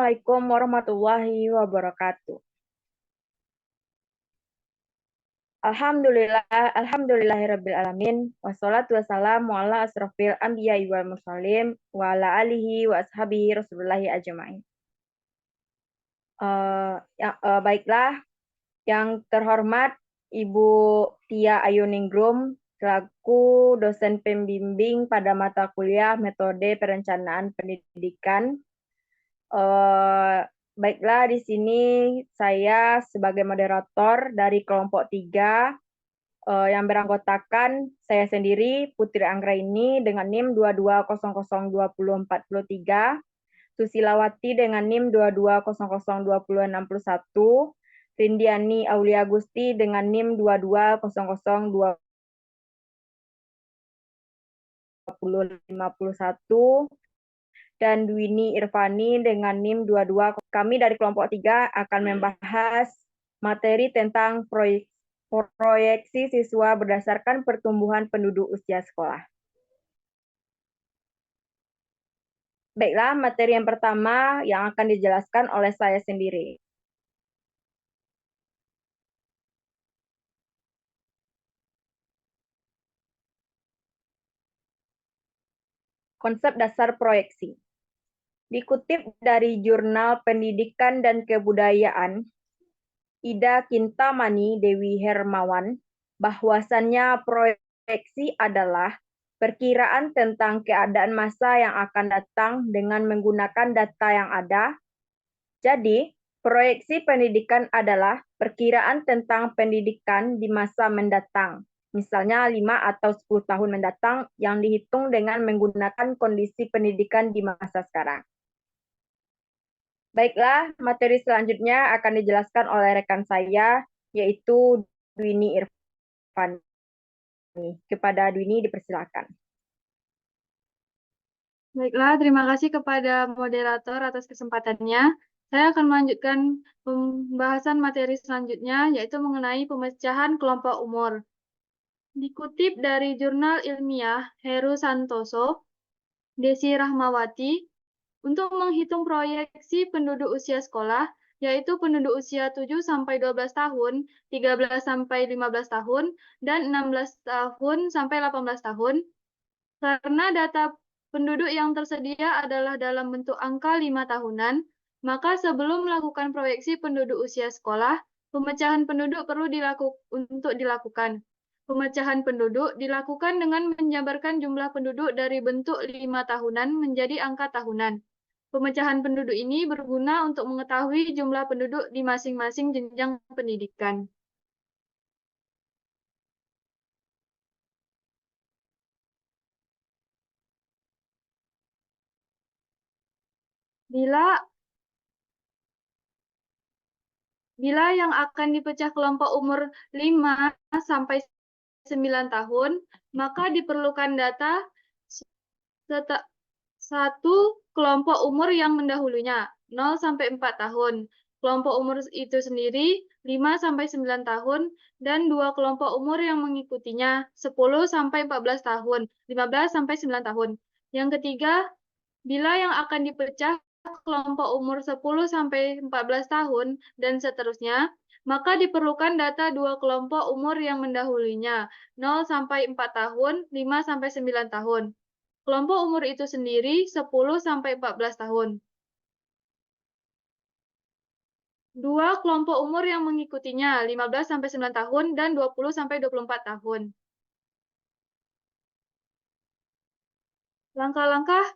Assalamualaikum warahmatullahi wabarakatuh. Alhamdulillahirabbil alamin wassalatu wassalamu ala asrofil anbiya'i wal mursalin wa ala alihi wa ashabihi Rasulillahi ajmain. Baiklah, yang terhormat Ibu Tia Ayuningrum selaku dosen pembimbing pada mata kuliah Metode Perencanaan Pendidikan. Baiklah, di sini saya sebagai moderator dari kelompok 3 yang beranggotakan saya sendiri, Putri Anggraini dengan NIM 22002043, Susilawati dengan NIM 22002061, Rindiani Aulia Gusti dengan NIM 22002051, dan Dwini Irfani dengan NIM 22. Kami dari kelompok 3 akan membahas materi tentang proyeksi siswa berdasarkan pertumbuhan penduduk usia sekolah. Baiklah, materi yang pertama yang akan dijelaskan oleh saya sendiri. Konsep dasar proyeksi. Dikutip dari Jurnal Pendidikan dan Kebudayaan, Ida Kintamani Dewi Hermawan, bahwasannya proyeksi adalah perkiraan tentang keadaan masa yang akan datang dengan menggunakan data yang ada. Jadi, proyeksi pendidikan adalah perkiraan tentang pendidikan di masa mendatang, misalnya 5 atau 10 tahun mendatang yang dihitung dengan menggunakan kondisi pendidikan di masa sekarang. Baiklah, materi selanjutnya akan dijelaskan oleh rekan saya, yaitu Dwini Irfani. Kepada Dwini dipersilakan. Baiklah, terima kasih kepada moderator atas kesempatannya. Saya akan melanjutkan pembahasan materi selanjutnya, yaitu mengenai pemecahan kelompok umur. Dikutip dari jurnal ilmiah Heru Santoso, Desi Rahmawati, untuk menghitung proyeksi penduduk usia sekolah, yaitu penduduk usia 7-12 tahun, 13-15 tahun, dan 16 tahun sampai 18 tahun, karena data penduduk yang tersedia adalah dalam bentuk angka 5 tahunan, maka sebelum melakukan proyeksi penduduk usia sekolah, pemecahan penduduk perlu dilakukan. Pemecahan penduduk dilakukan dengan menjabarkan jumlah penduduk dari bentuk 5 tahunan menjadi angka tahunan. Pemecahan penduduk ini berguna untuk mengetahui jumlah penduduk di masing-masing jenjang pendidikan. Bila yang akan dipecah kelompok umur 5 sampai 9 tahun, maka diperlukan data satu kelompok umur yang mendahulunya, 0 sampai 4 tahun. Kelompok umur itu sendiri 5 sampai 9 tahun dan dua kelompok umur yang mengikutinya, 10 sampai 14 tahun, 15 sampai 9 tahun. Yang ketiga, bila yang akan dipecah kelompok umur 10 sampai 14 tahun dan seterusnya, maka diperlukan data dua kelompok umur yang mendahulunya, 0 sampai 4 tahun, 5 sampai 9 tahun. Kelompok umur itu sendiri 10 sampai 14 tahun. Dua kelompok umur yang mengikutinya, 15 sampai 9 tahun dan 20 sampai 24 tahun. Langkah-langkah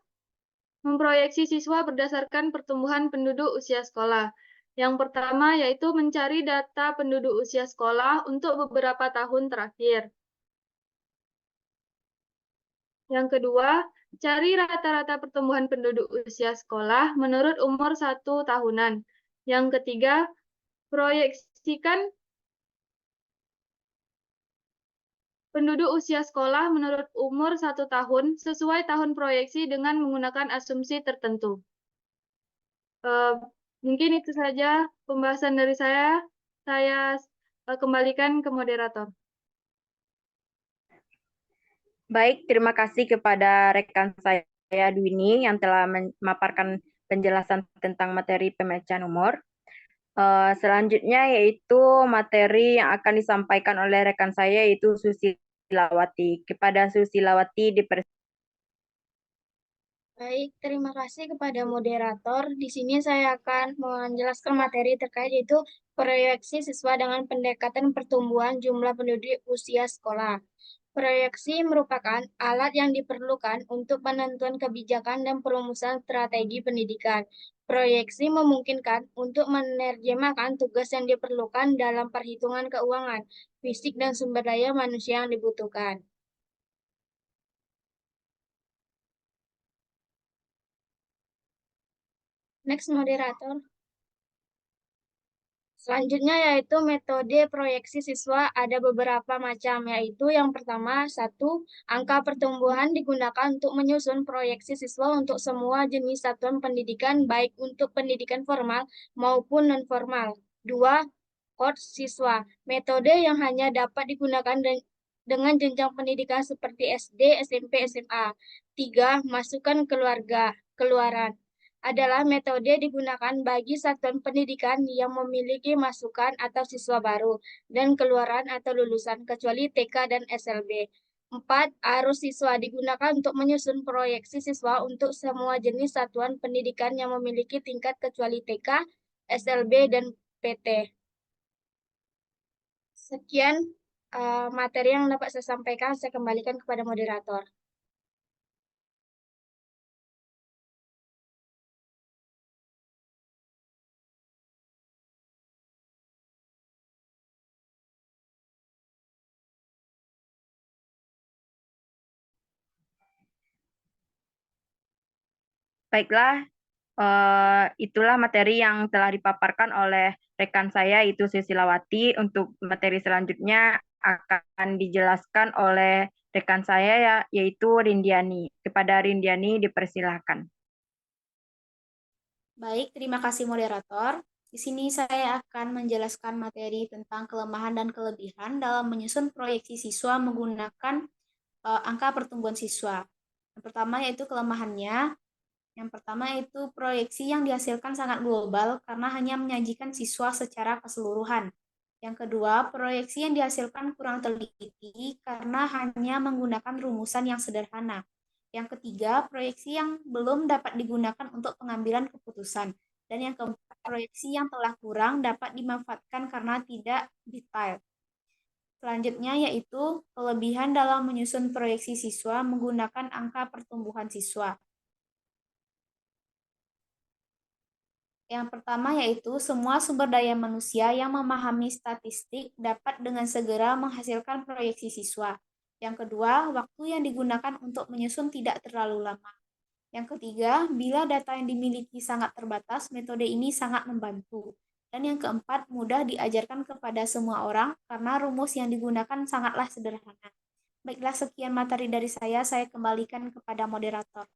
memproyeksi siswa berdasarkan pertumbuhan penduduk usia sekolah. Yang pertama yaitu mencari data penduduk usia sekolah untuk beberapa tahun terakhir. Yang kedua, cari rata-rata pertumbuhan penduduk usia sekolah menurut umur 1 tahunan. Yang ketiga, proyeksikan penduduk usia sekolah menurut umur 1 tahun sesuai tahun proyeksi dengan menggunakan asumsi tertentu. Mungkin itu saja pembahasan dari saya. Saya kembalikan ke moderator. Baik, terima kasih kepada rekan saya Dwini yang telah memaparkan penjelasan tentang materi pemecahan umur. Selanjutnya yaitu materi yang akan disampaikan oleh rekan saya yaitu Susilawati. Kepada Susilawati Baik, terima kasih kepada moderator. Di sini saya akan menjelaskan materi terkait yaitu proyeksi siswa dengan pendekatan pertumbuhan jumlah penduduk usia sekolah. Proyeksi merupakan alat yang diperlukan untuk penentuan kebijakan dan perumusan strategi pendidikan. Proyeksi memungkinkan untuk menerjemahkan tugas yang diperlukan dalam perhitungan keuangan, fisik, dan sumber daya manusia yang dibutuhkan. Next, moderator. Selanjutnya yaitu metode proyeksi siswa ada beberapa macam, yaitu yang pertama, satu, angka pertumbuhan digunakan untuk menyusun proyeksi siswa untuk semua jenis satuan pendidikan, baik untuk pendidikan formal maupun non-formal. Dua, cohort siswa, metode yang hanya dapat digunakan dengan jenjang pendidikan seperti SD, SMP, SMA. Tiga, masukan keluarga, keluaran adalah metode digunakan bagi satuan pendidikan yang memiliki masukan atau siswa baru dan keluaran atau lulusan kecuali TK dan SLB. 4. Arus siswa digunakan untuk menyusun proyeksi siswa untuk semua jenis satuan pendidikan yang memiliki tingkat kecuali TK, SLB, dan PT. Sekian materi yang dapat saya sampaikan, saya kembalikan kepada moderator. Baiklah, itulah materi yang telah dipaparkan oleh rekan saya itu Susilawati. Untuk materi selanjutnya akan dijelaskan oleh rekan saya yaitu Rindiani. Kepada Rindiani dipersilahkan. Baik, terima kasih moderator. Di sini saya akan menjelaskan materi tentang kelemahan dan kelebihan dalam menyusun proyeksi siswa menggunakan angka pertumbuhan siswa. Yang pertama yaitu kelemahannya. Yang pertama yaitu proyeksi yang dihasilkan sangat global karena hanya menyajikan siswa secara keseluruhan. Yang kedua, proyeksi yang dihasilkan kurang teliti karena hanya menggunakan rumusan yang sederhana. Yang ketiga, proyeksi yang belum dapat digunakan untuk pengambilan keputusan. Dan yang keempat, proyeksi yang telah kurang dapat dimanfaatkan karena tidak detail. Selanjutnya yaitu kelebihan dalam menyusun proyeksi siswa menggunakan angka pertumbuhan siswa. Yang pertama yaitu semua sumber daya manusia yang memahami statistik dapat dengan segera menghasilkan proyeksi siswa. Yang kedua, waktu yang digunakan untuk menyusun tidak terlalu lama. Yang ketiga, bila data yang dimiliki sangat terbatas, metode ini sangat membantu. Dan yang keempat, mudah diajarkan kepada semua orang karena rumus yang digunakan sangatlah sederhana. Baiklah, sekian materi dari saya kembalikan kepada moderator.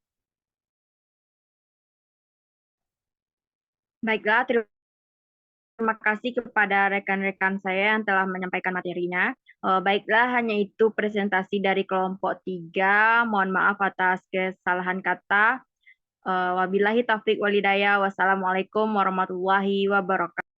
Baiklah, terima kasih kepada rekan-rekan saya yang telah menyampaikan materinya. Baiklah, hanya itu presentasi dari kelompok 3. Mohon maaf atas kesalahan kata. Wabillahi taufiq walhidayah. Wassalamualaikum warahmatullahi wabarakatuh.